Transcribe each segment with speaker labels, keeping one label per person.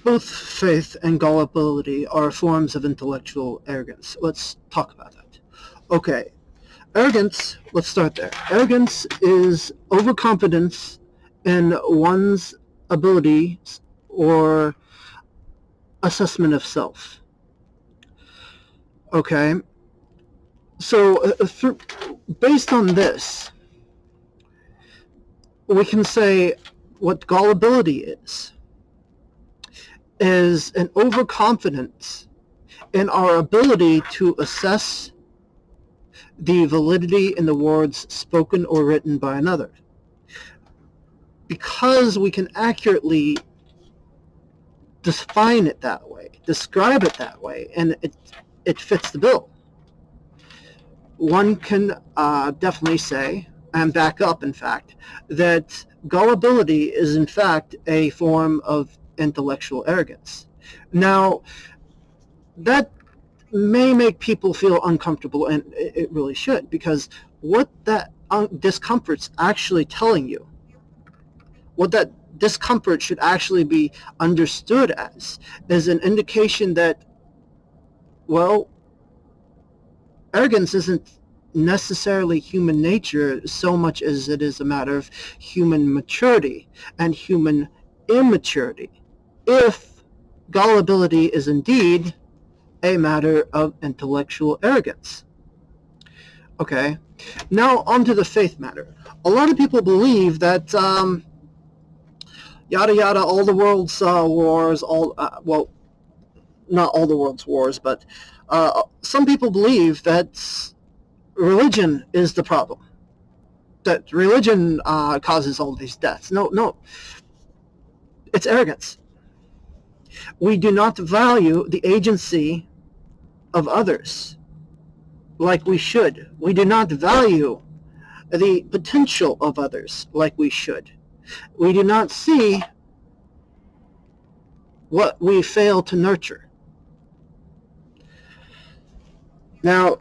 Speaker 1: Both faith and gullibility are forms of intellectual arrogance. Let's talk about that. Okay, arrogance, let's start there. Arrogance is overconfidence in one's abilities or assessment of self. Okay, so based on this, we can say what gullibility is an overconfidence in our ability to assess the validity in the words spoken or written by another. Because we can accurately define it that way, describe it that way, and it fits the bill. One can definitely say, and back up in fact, that gullibility is in fact a form of intellectual arrogance. Now, that may make people feel uncomfortable, and it really should, because what that discomfort's actually telling you, what that discomfort should actually be understood as, is an indication that, well, arrogance isn't necessarily human nature so much as it is a matter of human maturity and human immaturity, if gullibility is indeed a matter of intellectual arrogance. Okay, now onto the faith matter. A lot of people believe that yada yada, all the world's wars, well, not all the world's wars, but some people believe that religion is the problem, that religion causes all these deaths. No, it's arrogance. We do not value the agency of others like we should. We do not value the potential of others like we should. We do not see what we fail to nurture. Now,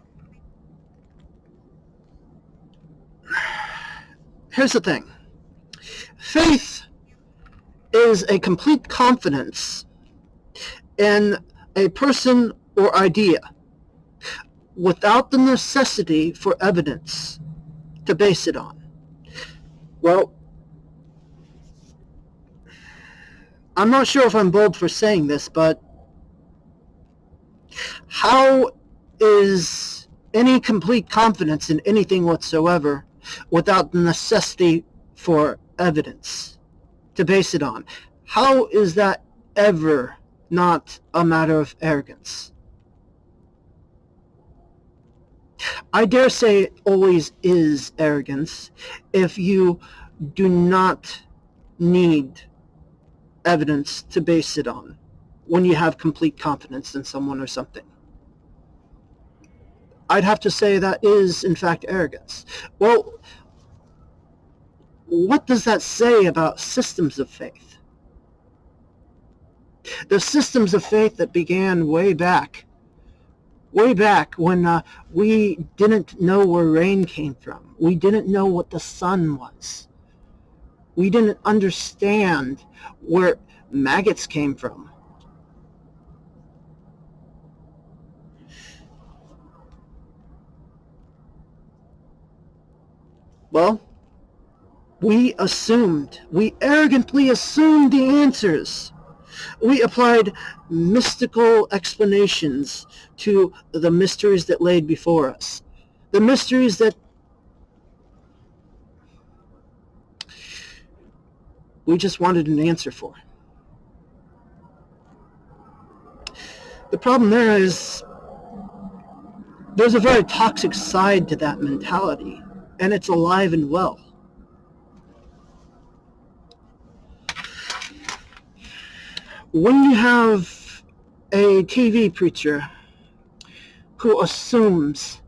Speaker 1: here's the thing. Faith is a complete confidence in a person or idea without the necessity for evidence to base it on. Well, I'm not sure if I'm bold for saying this, but how is any complete confidence in anything whatsoever without the necessity for evidence to base it on? How is that ever not a matter of arrogance? I dare say it always is arrogance if you do not need evidence to base it on when you have complete confidence in someone or something. I'd have to say that is, in fact, arrogance. Well, what does that say about systems of faith? The systems of faith that began way back when we didn't know where rain came from. We didn't know what the sun was. We didn't understand where maggots came from. Well, we arrogantly assumed the answers. We applied mystical explanations to the mysteries that laid before us. The mysteries that we just wanted an answer for. The problem there is there's a very toxic side to that mentality, and it's alive and well. When you have a TV preacher who assumes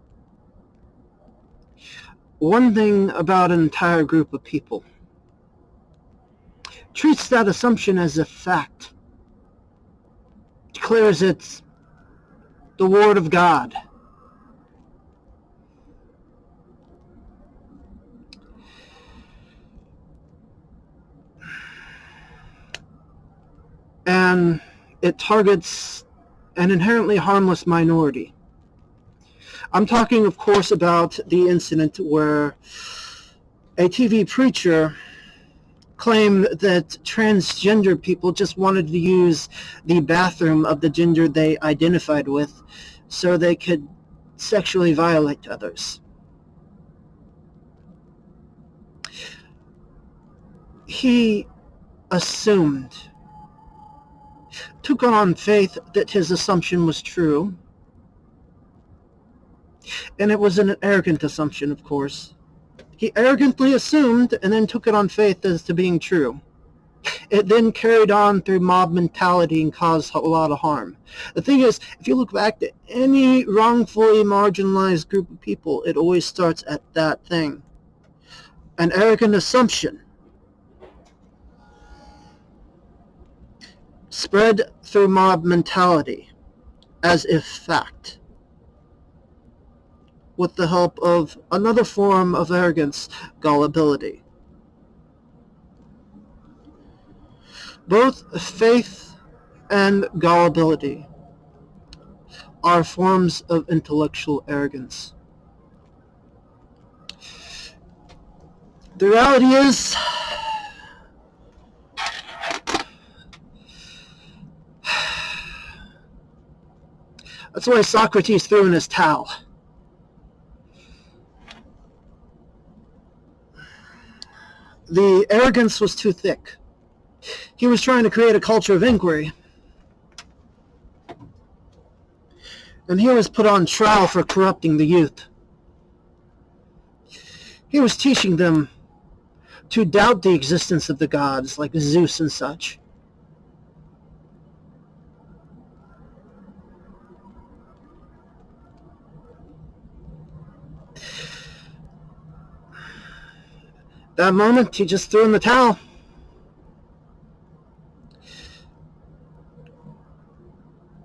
Speaker 1: one thing about an entire group of people, treats that assumption as a fact, declares it's the Word of God, and it targets an inherently harmless minority. I'm talking, of course, about the incident where a TV preacher claimed that transgender people just wanted to use the bathroom of the gender they identified with so they could sexually violate others. He assumed, took on faith that his assumption was true, and it was an arrogant assumption, of course. He arrogantly assumed and then took it on faith as to being true. It then carried on through mob mentality and caused a lot of harm. The thing is, if you look back to any wrongfully marginalized group of people, it always starts at that thing. An arrogant assumption spread through mob mentality as if fact, with the help of another form of arrogance, gullibility. Both faith and gullibility are forms of intellectual arrogance. The reality is, that's why Socrates threw in his towel. The arrogance was too thick. He was trying to create a culture of inquiry. And he was put on trial for corrupting the youth. He was teaching them to doubt the existence of the gods like Zeus and such. That moment, he just threw in the towel.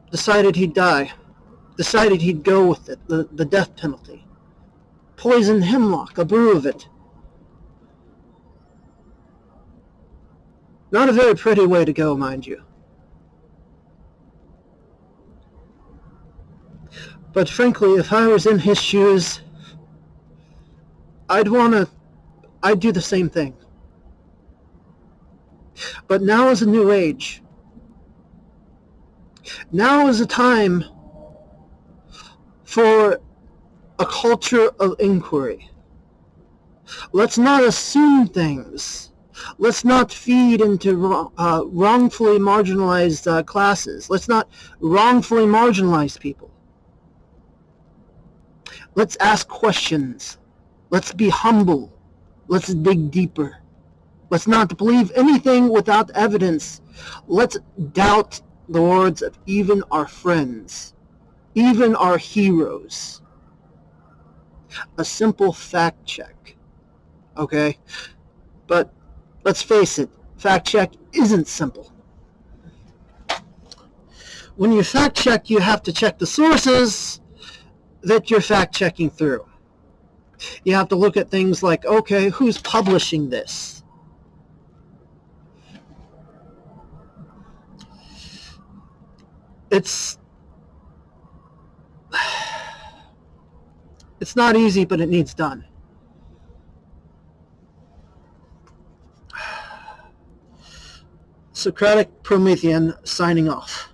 Speaker 1: Decided he'd die. Decided he'd go with it, the death penalty. Poisoned hemlock, a brew of it. Not a very pretty way to go, mind you. But frankly, if I was in his shoes, I'd do the same thing. But now is a new age. Now is a time for a culture of inquiry. Let's not assume things. Let's not feed into wrongfully marginalized classes. Let's not wrongfully marginalize people. Let's ask questions. Let's be humble. Let's dig deeper. Let's not believe anything without evidence. Let's doubt the words of even our friends, even our heroes. A simple fact check, okay? But let's face it, fact check isn't simple. When you fact check, you have to check the sources that you're fact checking through. You have to look at things like, okay, who's publishing this? It's not easy, but it needs done. Socratic Promethean signing off.